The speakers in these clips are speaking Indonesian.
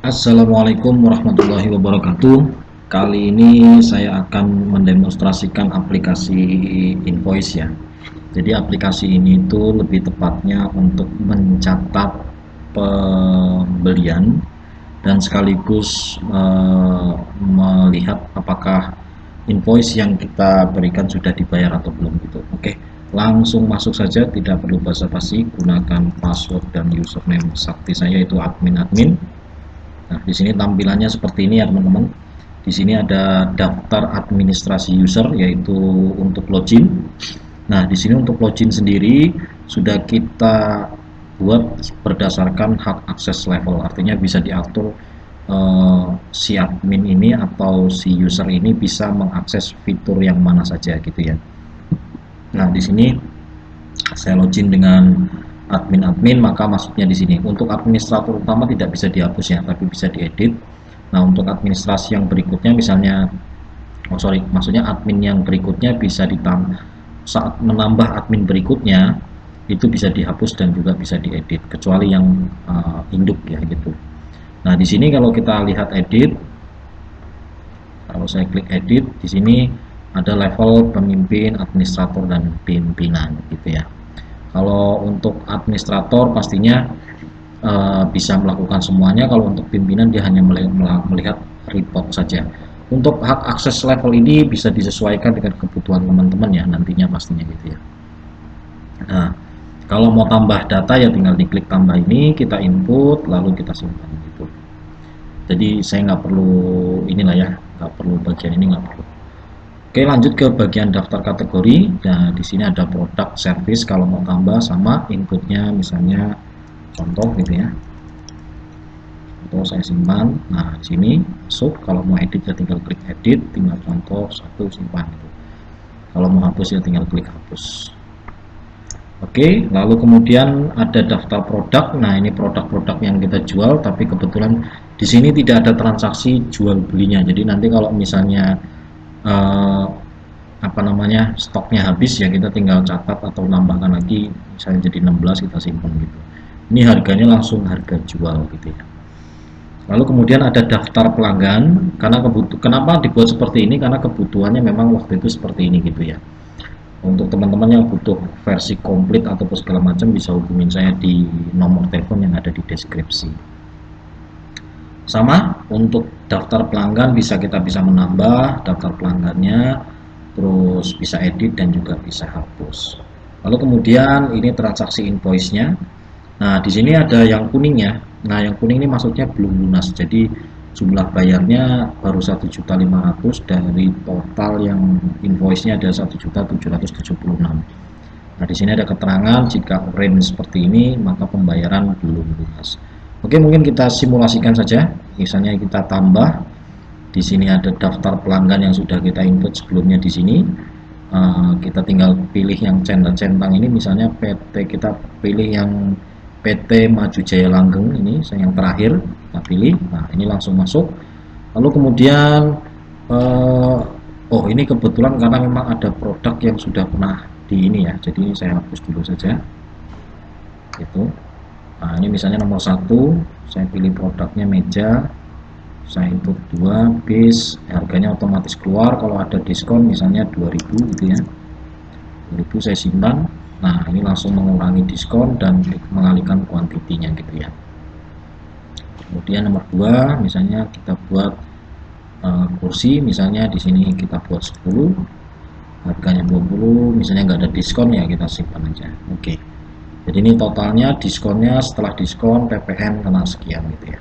Assalamualaikum warahmatullahi wabarakatuh. Kali ini saya akan mendemonstrasikan aplikasi invoice ya. Jadi aplikasi ini itu lebih tepatnya untuk mencatat pembelian dan sekaligus melihat apakah invoice yang kita berikan sudah dibayar atau belum gitu. Oke, langsung masuk saja, tidak perlu basa-basi. Gunakan password dan username sakti saya, itu admin. Nah, di sini tampilannya seperti ini ya teman-teman. Di sini ada daftar administrasi user, yaitu untuk login. Nah, di sini untuk login sendiri sudah kita buat berdasarkan hak akses level, artinya bisa diatur si admin ini atau si user ini bisa mengakses fitur yang mana saja gitu ya. Nah, di sini saya login dengan admin, maka masuknya di sini. Untuk administrator utama tidak bisa dihapus ya, tapi bisa diedit. Nah, untuk administrasi yang berikutnya misalnya, maksudnya admin yang berikutnya bisa ditambah, saat menambah admin berikutnya itu bisa dihapus dan juga bisa diedit, kecuali yang induk ya gitu. Nah, di sini kalau kita lihat edit, kalau saya klik edit, di sini ada level pemimpin, administrator dan pimpinan gitu ya. Kalau untuk administrator pastinya bisa melakukan semuanya. Kalau untuk pimpinan dia hanya melihat report saja. Untuk hak akses level ini bisa disesuaikan dengan kebutuhan teman-teman ya nantinya pastinya gitu ya. Nah, kalau mau tambah data ya tinggal diklik tambah ini, kita input lalu kita simpan gitu. Jadi saya nggak perlu inilah ya, nggak perlu bagian ini, nggak perlu. Oke, lanjut ke bagian daftar kategori. Nah, di sini ada produk, service. Kalau mau tambah sama inputnya, misalnya contoh gitu ya. Atau saya simpan. Nah, di sini masuk. Kalau mau edit ya tinggal klik edit, tinggal contoh satu simpan gitu. Kalau mau hapus ya tinggal klik hapus. Oke, lalu kemudian ada daftar produk. Nah, ini produk-produk yang kita jual, tapi kebetulan di sini tidak ada transaksi jual belinya. Jadi nanti kalau misalnya eh, apa namanya stoknya habis ya kita tinggal catat atau nambahkan lagi, misalnya jadi 16 kita simpan gitu. Ini harganya langsung harga jual gitu ya. Lalu kemudian ada daftar pelanggan, karena kenapa dibuat seperti ini, karena kebutuhannya memang waktu itu seperti ini gitu ya. Untuk teman-teman yang butuh versi komplit ataupun segala macam bisa hubungin saya di nomor telepon yang ada di deskripsi. Sama untuk daftar pelanggan, kita bisa menambah daftar pelanggannya, terus bisa edit dan juga bisa hapus. Lalu kemudian ini transaksi invoice-nya. Nah, di sini ada yang kuning ya. Nah, yang kuning ini maksudnya belum lunas. Jadi jumlah bayarnya baru 1.500.000 dari total yang invoice-nya ada 1.776.000. Nah, di sini ada keterangan jika range seperti ini maka pembayaran belum lunas. Oke, mungkin kita simulasikan saja. Misalnya kita tambah. Di sini ada daftar pelanggan yang sudah kita input sebelumnya di sini. Kita tinggal pilih yang centang ini, misalnya PT, kita pilih yang PT Maju Jaya Langgeng, ini saya yang terakhir kita pilih. Nah, ini langsung masuk. Lalu kemudian oh, ini kebetulan karena memang ada produk yang sudah pernah di ini ya, jadi ini saya hapus dulu saja itu. Nah, ini misalnya nomor satu, saya pilih produknya meja, saya input 2 bis, harganya otomatis keluar. Kalau ada diskon misalnya 2000 gitu ya, 2000 saya simpan. Nah, ini langsung mengurangi diskon dan mengalihkan kuantitinya gitu ya. Kemudian nomor 2 misalnya kita buat kursi, misalnya di sini kita buat 10, harganya 20, misalnya nggak ada diskon ya kita simpan aja. Oke, jadi ini totalnya diskonnya, setelah diskon PPN kena sekian gitu ya.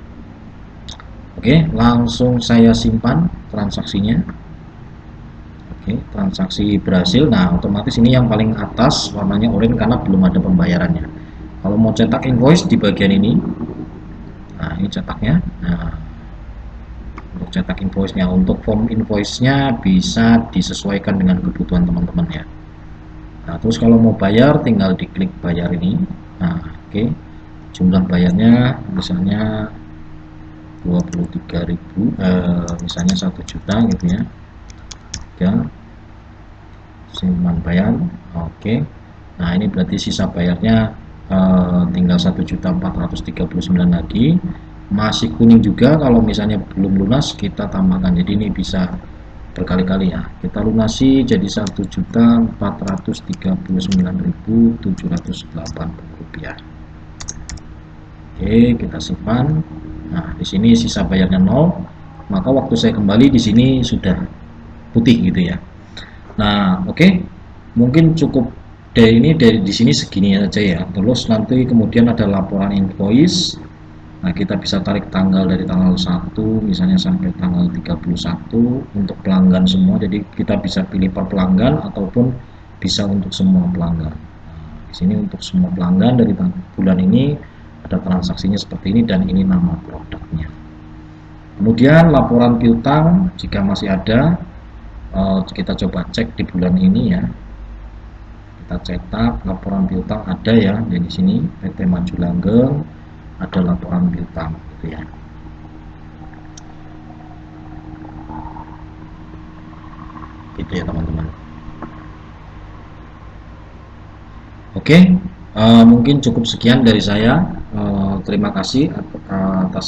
Oke, langsung saya simpan transaksinya. Oke, transaksi berhasil. Nah, otomatis ini yang paling atas warnanya oranye karena belum ada pembayarannya. Kalau mau cetak invoice di bagian ini, nah ini cetaknya. Nah, untuk cetak invoice-nya, untuk form invoice-nya bisa disesuaikan dengan kebutuhan teman-teman ya. Nah, terus kalau mau bayar tinggal diklik bayar ini. Nah, oke. Jumlah bayarnya misalnya 23.000, misalnya 1 juta gitu ya. Ya, simpan bayar. Oke. Nah, ini berarti sisa bayarnya tinggal 1.439.000 lagi. masih kuning juga, kalau misalnya belum lunas kita tambahkan. Jadi ini bisa berkali-kali ya. Kita lunasi jadi Rp1.439.780. Oke, kita simpan. Nah, di sini sisa bayarnya 0, maka waktu saya kembali di sini sudah putih gitu ya. Nah, oke. Mungkin cukup dari ini, dari di sini segini aja ya. Terus nanti kemudian ada laporan invoice. Nah, kita bisa tarik tanggal dari tanggal 1 misalnya sampai tanggal 31 untuk pelanggan semua. Jadi kita bisa pilih per pelanggan ataupun bisa untuk semua pelanggan. Di sini untuk semua pelanggan dari bulan ini ada transaksinya seperti ini dan ini nama produknya. Kemudian laporan piutang jika masih ada, kita coba cek di bulan ini ya. Kita cetak laporan piutang ada ya, di sini PT Maju Langgeng ada laporan piutang gitu ya. Gitu ya teman-teman. Oke, mungkin cukup sekian dari saya. Terima kasih atas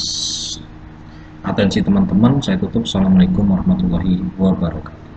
atensi teman-teman. Saya tutup. Assalamualaikum warahmatullahi wabarakatuh.